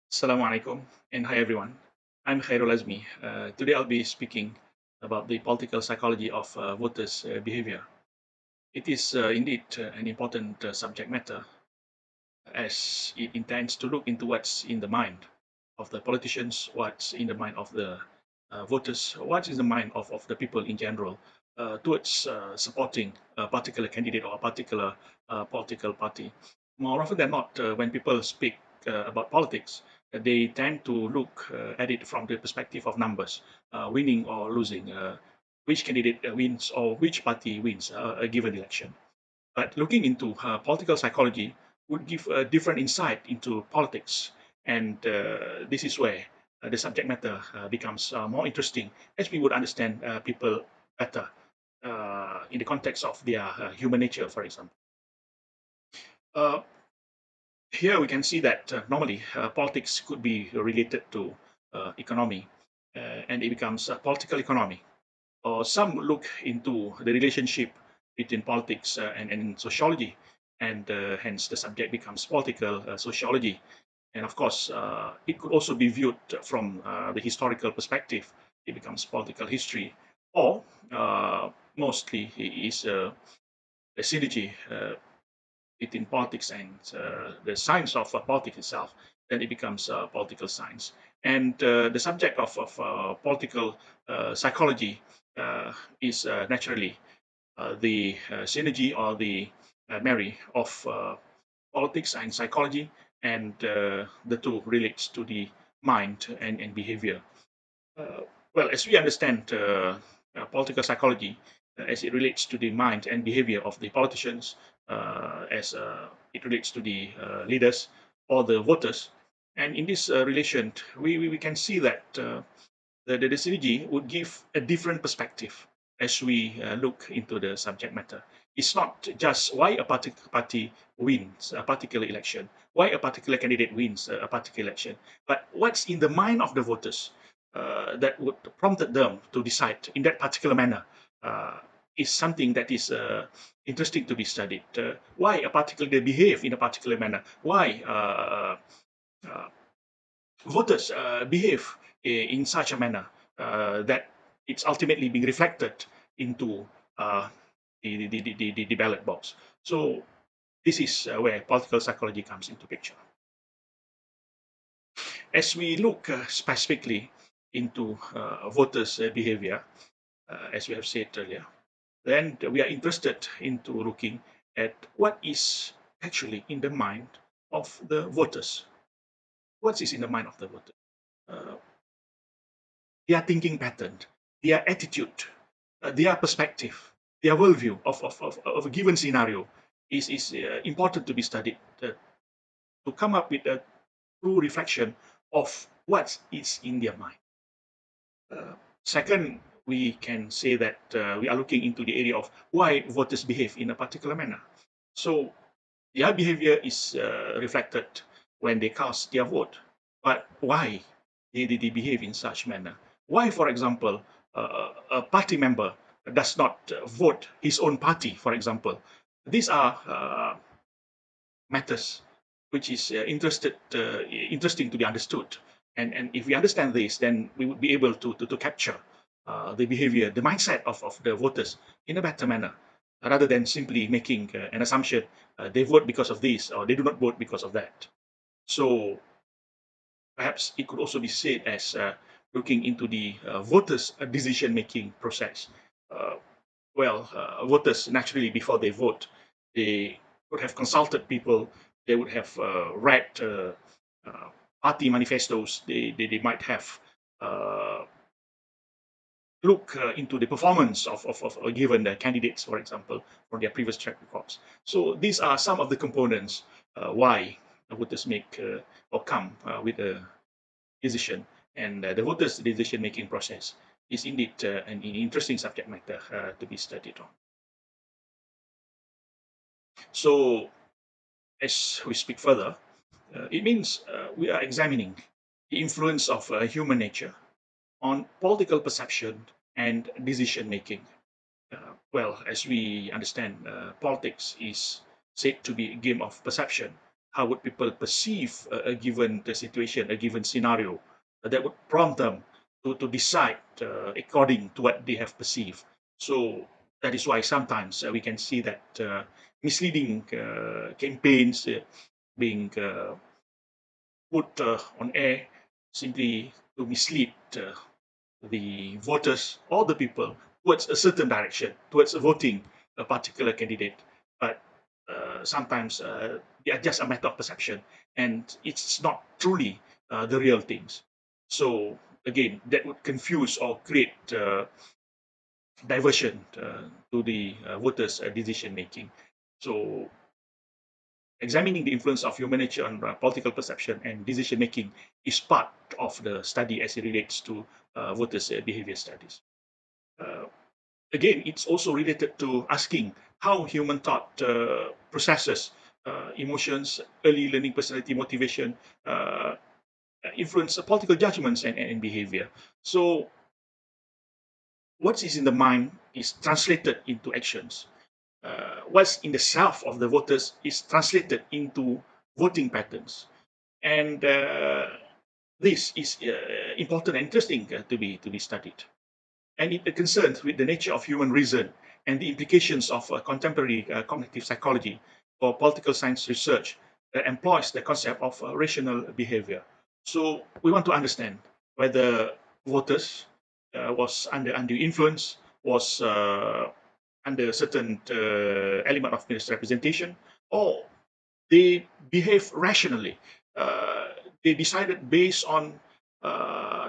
Assalamualaikum and hi everyone. I'm Khairul Azmi. Today I'll be speaking about the political psychology of voters' behavior. It is indeed an important subject matter as it intends to look into what's in the mind of the politicians, what's in the mind of the voters, what's in the mind of the people in general towards supporting a particular candidate or a particular political party. More often than not, when people speak about politics, they tend to look at it from the perspective of numbers, winning or losing, which candidate wins or which party wins a given election. But looking into political psychology would give a different insight into politics. And this is where the subject matter becomes more interesting as we would understand people better in the context of their human nature, for example. Uh, Here we can see that normally politics could be related to economy and it becomes political economy. Or some look into the relationship between politics and sociology, and hence the subject becomes political sociology. And of course, it could also be viewed from the historical perspective. It becomes political history, or mostly is a synergy between politics and the science of politics itself. Then it becomes political science. And the subject of political psychology is naturally the synergy or the marry of politics and psychology, and the two relates to the mind and behavior. Uh, well, as we understand political psychology as it relates to the mind and behavior of the politicians, as it relates to the leaders or the voters, and in this relation, we can see that the synergy would give a different perspective as we look into the subject matter. It's not just why a particular party wins a particular election, why a particular candidate wins a particular election, but what's in the mind of the voters that would prompted them to decide in that particular manner is something that is interesting to be studied. Why a particular they behave in a particular manner? Why uh, voters behave in such a manner that it's ultimately being reflected into uh, the ballot box. So this is where political psychology comes into picture. As we look specifically into voters' behavior, as we have said earlier, then we are interested into looking at what is actually in the mind of the voters. What is in the mind of the voter? Uh, their thinking pattern, their attitude, their perspective, their worldview of a given scenario is important to be studied to come up with a true reflection of what is in their mind. Second, we can say that we are looking into the area of why voters behave in a particular manner. So their behavior is reflected when they cast their vote. But why they behave in such manner? Why, for example, a party member does not vote his own party, for example? These are matters which is interesting to be understood. And if we understand this, then we would be able to capture the behavior, the mindset of the voters in a better manner, rather than simply making an assumption they vote because of this or they do not vote because of that. So perhaps it could also be said as looking into the voters' decision-making process. Uh, voters naturally before they vote, they would have consulted people. They would have read uh, party manifestos. They might have uh, look into the performance of a given candidates, for example, from their previous track records. So these are some of the components why voters make or come with a decision, and the voters' decision-making process is indeed an interesting subject matter to be studied on. So as we speak further, it means we are examining the influence of human nature on political perception and decision making. As we understand, politics is said to be a game of perception. how would people perceive a given situation, a given scenario that would prompt them to decide according to what they have perceived. So that is why sometimes we can see that misleading campaigns being put on air simply to mislead the voters or the people towards a certain direction, towards voting a particular candidate. But sometimes they are just a matter of perception, and it's not truly the real things. So again, that would confuse or create diversion to the voters' decision making. So examining the influence of human nature on political perception and decision making is part of the study as it relates to voters' behavior studies. Uh, Again, it's also related to asking how human thought processes emotions, early learning personality motivation, influence political judgments and behavior. So what is in the mind is translated into actions. What's in the self of the voters is translated into voting patterns. And this is important and interesting to be studied. And it concerns with the nature of human reason and the implications of contemporary cognitive psychology or political science research that employs the concept of rational behavior. So we want to understand whether voters was under undue influence, was under a certain element of misrepresentation, or they behave rationally. Uh, they decided based on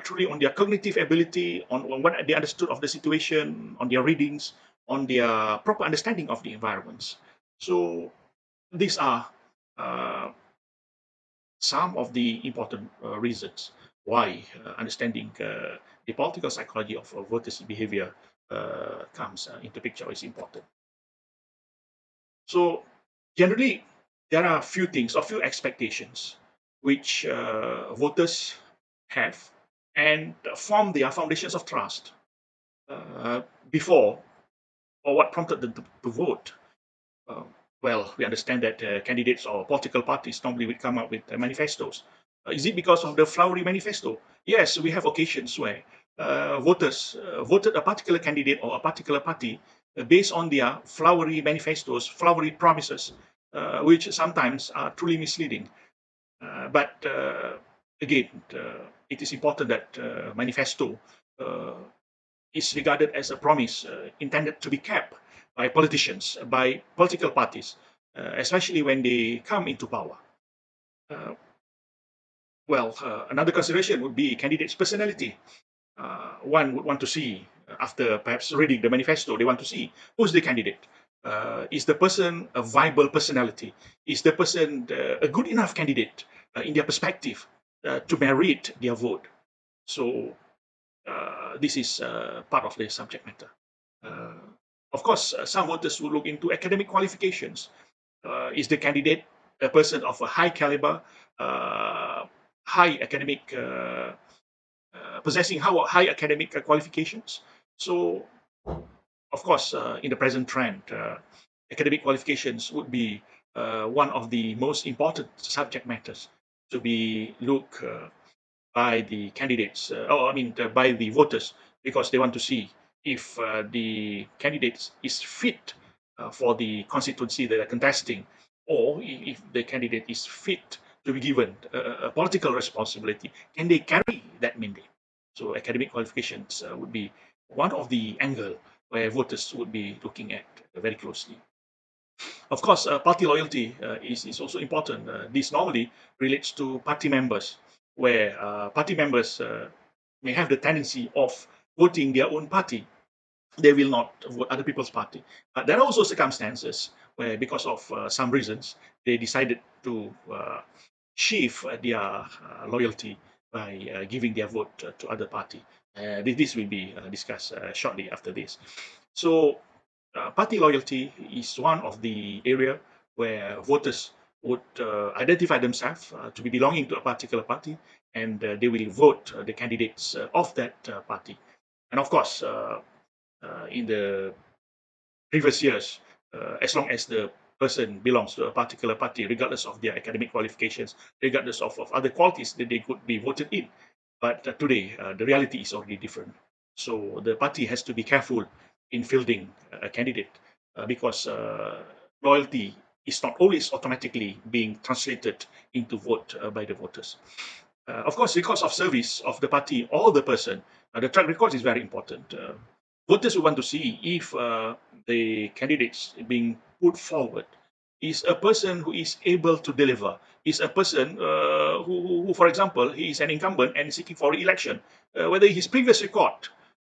truly on their cognitive ability, on what they understood of the situation, on their readings, on their proper understanding of the environments. So these are uh, some of the important reasons why understanding the political psychology of voters' behavior comes into picture is important. So generally, there are a few things, a few expectations which voters have and form their foundations of trust before or what prompted them to vote. Uh, well, we understand that candidates or political parties normally would come up with manifestos. Is it because of the flowery manifesto? Yes, we have occasions where voters voted a particular candidate or a particular party based on their flowery manifestos, flowery promises, which sometimes are truly misleading. But again, it is important that manifesto uh, is regarded as a promise intended to be kept by politicians, by political parties, especially when they come into power. Uh, another consideration would be candidate's personality. One would want to see, after perhaps reading the manifesto, they want to see who's the candidate. Is the person a viable personality? Is the person a good enough candidate in their perspective to merit their vote? So this is part of the subject matter. Uh, of course, some voters will look into academic qualifications. Is the candidate a person of a high caliber, uh, high academic, possessing high academic qualifications? So, of course, in the present trend, academic qualifications would be one of the most important subject matters to be looked by the candidates, or I mean, by the voters, because they want to see if the candidate is fit for the constituency they are contesting, or if the candidate is fit to be given a political responsibility. Can they carry that mandate? So academic qualifications would be one of the angle where voters would be looking at very closely. Of course, party loyalty is also important. This normally relates to party members, where party members may have the tendency of voting their own party. They will not vote other people's party. But there are also circumstances where, because of some reasons, they decided to shift their loyalty by giving their vote to other party. This will be discussed shortly after this. So party loyalty is one of the area where voters would identify themselves to be belonging to a particular party, and they will vote the candidates of that party. And of course, in the previous years, as long as the person belongs to a particular party, regardless of their academic qualifications, regardless of other qualities that they could be voted in. But today, the reality is already different. So the party has to be careful in fielding a candidate because loyalty is not always automatically being translated into vote by the voters. Of course, records of service of the party or the person, the track record is very important. Voters will want to see if the candidates being put forward is a person who is able to deliver, is a person who, for example, he is an incumbent and seeking for re-election, whether his previous record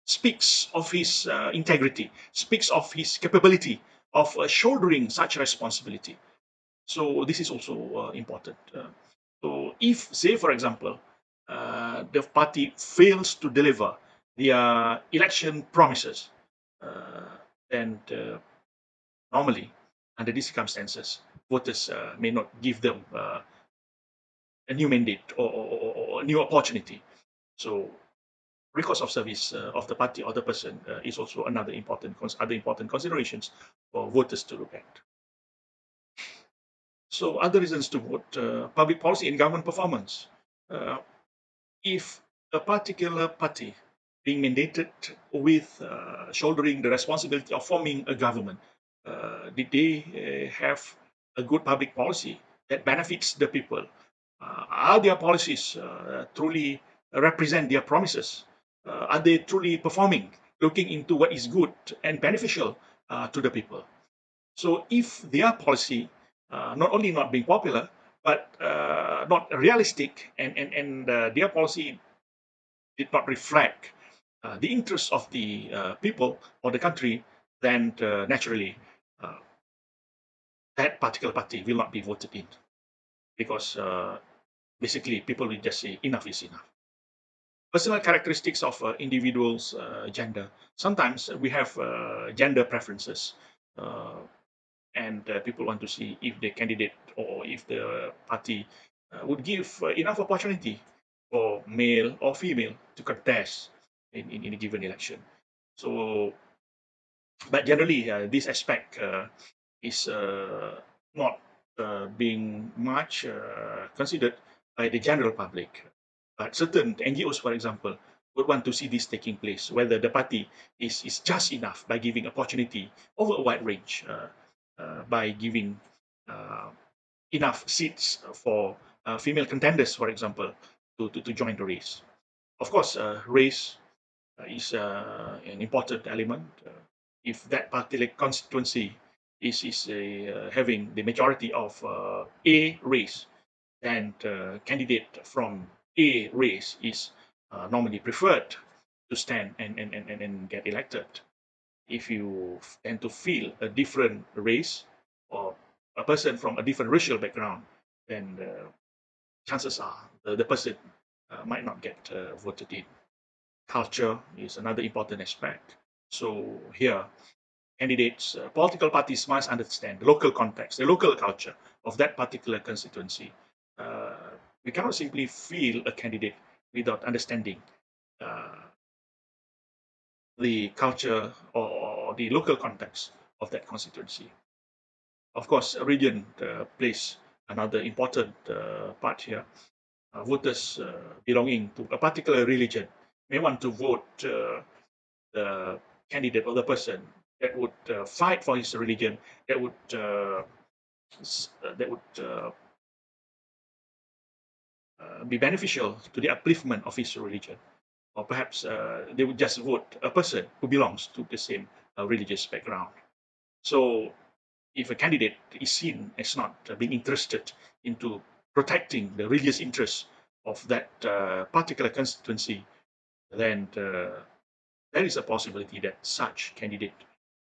speaks of his integrity, speaks of his capability of shouldering such responsibility. So this is also important. So if, say, for example, the party fails to deliver their election promises, then normally, under these circumstances, voters may not give them a new mandate or a new opportunity. So records of service of the party or the person is also another other important considerations for voters to look at. So other reasons to vote, public policy and government performance. If a particular party being mandated with shouldering the responsibility of forming a government, did they have a good public policy that benefits the people? Are their policies truly represent their promises? Are they truly performing, looking into what is good and beneficial to the people? So if their policy not only not being popular, but not realistic, and their policy did not reflect the interests of the people or the country, then naturally that particular party will not be voted in because basically people will just say enough is enough. Personal characteristics of individuals' gender. Sometimes we have gender preferences. And people want to see if the candidate or if the party would give enough opportunity for male or female to contest in a given election. So, but generally, this aspect is not being much considered by the general public. But certain NGOs, for example, would want to see this taking place, whether the party is just enough by giving opportunity over a wide range, by giving uh, enough seats for female contenders, for example, to join the race. Of course, race is an important element. If that particular constituency is having the majority of A race, then the candidate from A race is normally preferred to stand and get elected. If you tend to feel a different race or a person from a different racial background, then chances are the person might not get voted in. Culture is another important aspect. So here, candidates, political parties must understand the local context, the local culture of that particular constituency. Uh, we cannot simply feel a candidate without understanding uh, the culture or the local context of that constituency. Of course, region plays another important part here. Voters belonging to a particular religion may want to vote the candidate or the person that would fight for his religion, that would be beneficial to the upliftment of his religion, or perhaps they would just vote a person who belongs to the same religious background. So, if a candidate is seen as not being interested into protecting the religious interests of that particular constituency, then there is a possibility that such candidate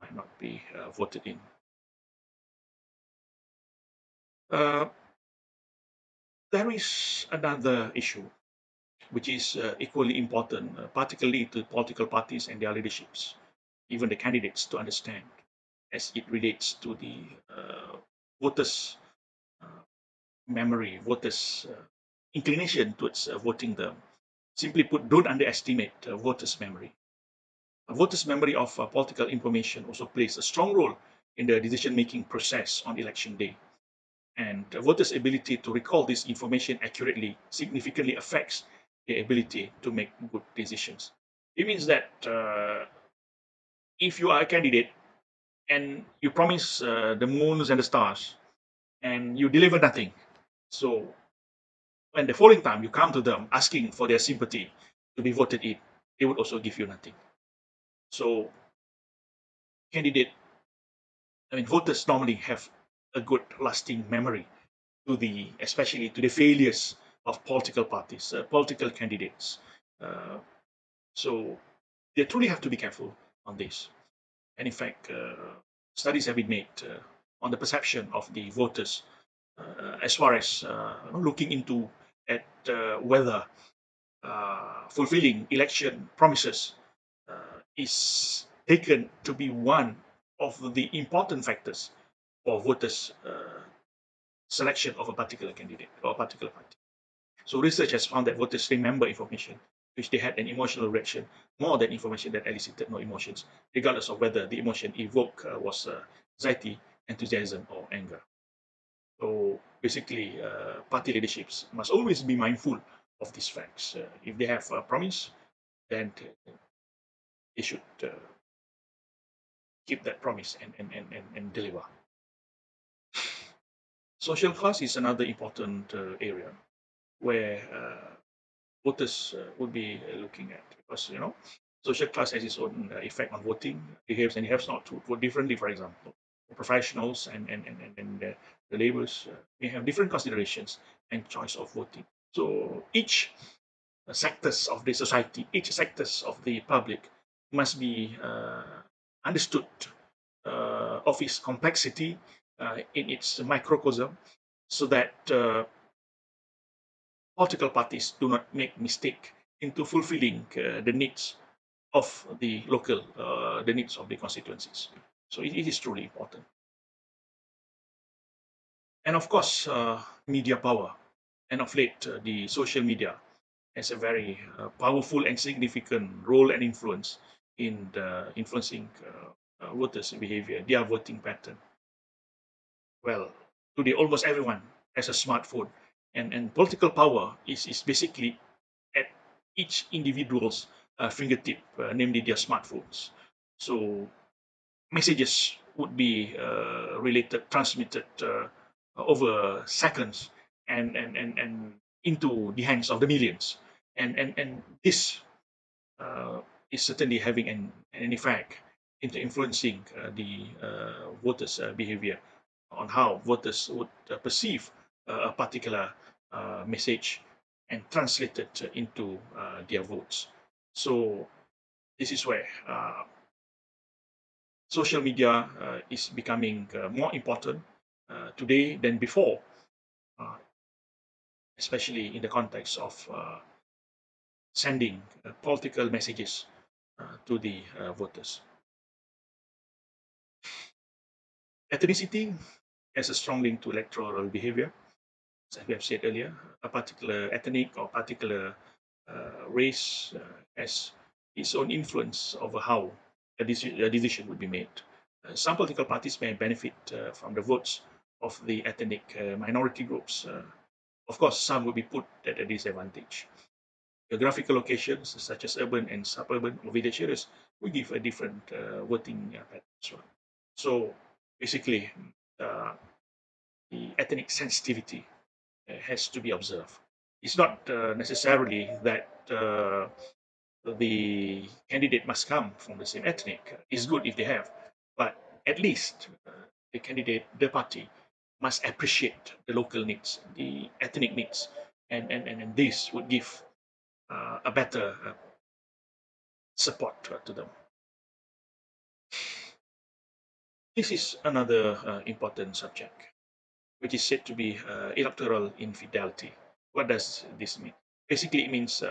might not be voted in. Uh, there is another issue which is equally important, particularly to political parties and their leaderships, even the candidates, to understand as it relates to the voters' uh, memory, voters' inclination towards voting them. Simply put, don't underestimate voters' memory. A voters' memory of political information also plays a strong role in the decision-making process on election day. And voters' ability to recall this information accurately significantly affects their ability to make good decisions. It means that if you are a candidate and you promise the moons and the stars and you deliver nothing, so when the following time you come to them asking for their sympathy to be voted in, they would also give you nothing. So candidate, voters normally have a good lasting memory to especially to the failures of political parties, political candidates. Uh, so they truly have to be careful on this. And in fact, studies have been made on the perception of the voters as far as looking into at whether fulfilling election promises is taken to be one of the important factors for voters' selection of a particular candidate or a particular party. So research has found that voters remember information which they had an emotional reaction more than information that elicited no emotions, regardless of whether the emotion evoked was anxiety, enthusiasm, or anger. So basically, party leaderships must always be mindful of these facts. If they have a promise, then they should keep that promise and deliver. Social class is another important area where voters would be looking at, because social class has its own effect on voting. The haves and the haves not to vote differently. For example, professionals and the laborers may have different considerations and choice of voting. So each sectors of the society, each sectors of the public must be understood of its complexity in its microcosm, so that political parties do not make mistake into fulfilling the needs of the local, the needs of the constituencies. So it is truly important. And of course, media power. And of late, the social media has a very powerful and significant role and influence in influencing voters' behavior, their voting pattern. Well, today almost everyone has a smartphone, and political power is basically at each individual's fingertip, namely their smartphones. So messages would be transmitted over seconds and into the hands of the millions. And this is certainly having an effect into influencing the voters' behavior on how voters would perceive a particular message and translate it into their votes. So this is where social media is becoming more important today than before, uh, especially in the context of sending political messages to the voters. Ethnicity has a strong link to electoral behavior, as we have said earlier. A particular ethnic or particular race has its own influence over how a decision would be made. Some political parties may benefit from the votes of the ethnic minority groups. Of course, some will be put at a disadvantage. Geographical locations such as urban and suburban or village areas will give a different voting pattern as well. So basically, uh, the ethnic sensitivity has to be observed. It's not necessarily that the candidate must come from the same ethnic. It's good if they have, but at least the candidate, the party, must appreciate the local needs, the ethnic needs, and this would give a better support to them. This is another important subject, which is said to be electoral infidelity. What does this mean? Basically, it means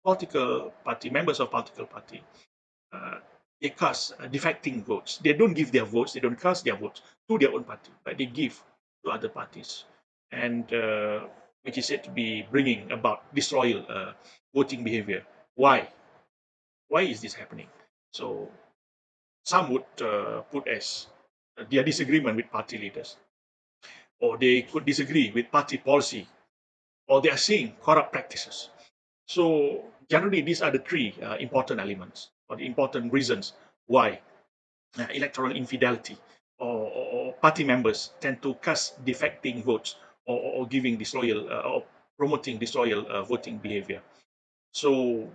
political party members of political party uh, they cast defecting votes. They don't give their votes. They don't cast their votes to their own party, but they give to other parties, and which is said to be bringing about disloyal voting behavior. Why? Why is this happening? So some would put as their disagreement with party leaders, or they could disagree with party policy, or they are seeing corrupt practices. So generally, these are the three important elements or the important reasons why electoral infidelity or party members tend to cast defecting votes or giving disloyal or promoting disloyal voting behavior. So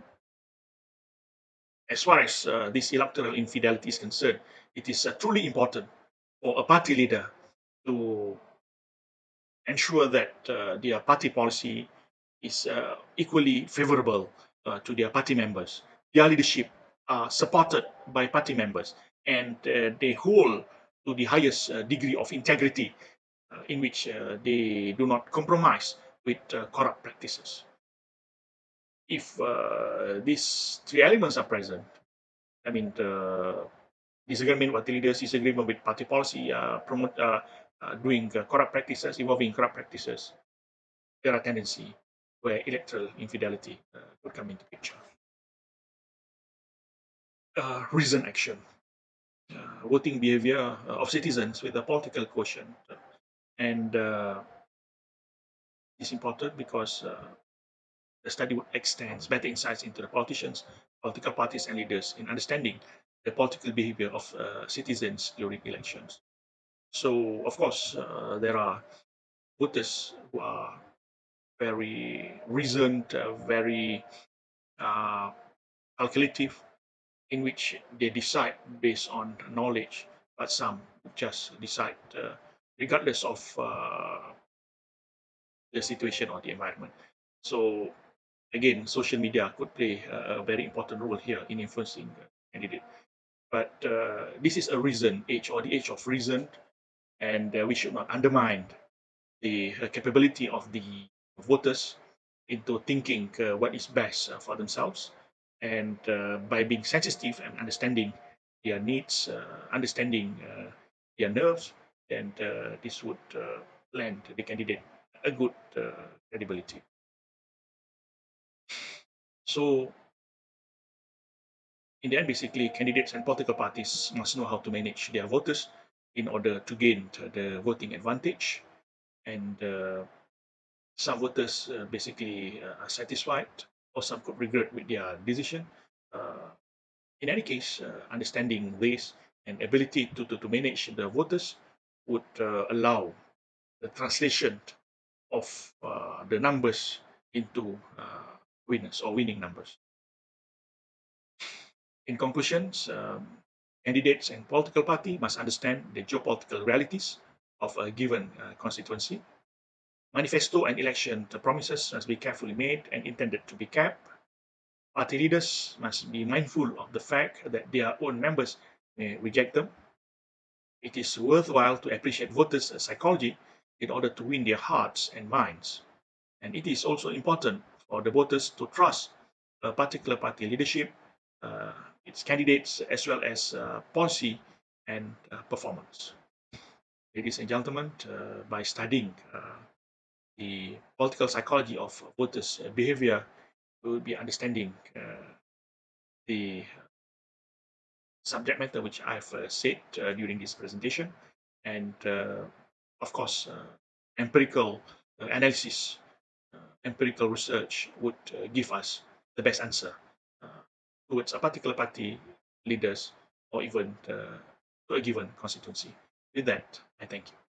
as far as this electoral infidelity is concerned, it is truly important for a party leader to ensure that their party policy is equally favorable to their party members. Their leadership are supported by party members, and they hold to the highest degree of integrity in which they do not compromise with corrupt practices. If these three elements are present, I mean, the disagreement with the leaders, disagreement with party policy, doing corrupt practices, involving corrupt practices, there are tendency where electoral infidelity could come into picture. Reason action, voting behavior of citizens with a political quotient, and it's important because the study would extend better insights into the politicians, political parties, and leaders in understanding the political behavior of citizens during elections. So, of course, there are voters who are very reasoned, very uh, calculative, in which they decide based on knowledge, but some just decide regardless of the situation or the environment. So again, social media could play a very important role here in influencing the candidate. But this is a reason age or the age of reason, and we should not undermine the capability of the voters into thinking what is best for themselves, and by being sensitive and understanding their needs, understanding their nerves, and this would lend the candidate a good credibility. So in the end, basically, candidates and political parties must know how to manage their voters in order to gain the voting advantage. And some voters basically are satisfied, or some could regret with their decision. Uh, in any case, understanding this and ability to manage the voters would allow the translation of the numbers into winners or winning numbers. In conclusions, candidates and political party must understand the geopolitical realities of a given constituency. Manifesto and election promises must be carefully made and intended to be kept. Party leaders must be mindful of the fact that their own members may reject them. It is worthwhile to appreciate voters' psychology in order to win their hearts and minds. And it is also important for the voters to trust a particular party leadership, uh, its candidates, as well as policy and performance. Ladies and gentlemen, by studying the political psychology of voters' behavior, we will be understanding the subject matter which I've said during this presentation, and of course, empirical analysis, empirical research would give us the best answer uh, towards a particular party leaders or even to a given constituency. With that, I thank you.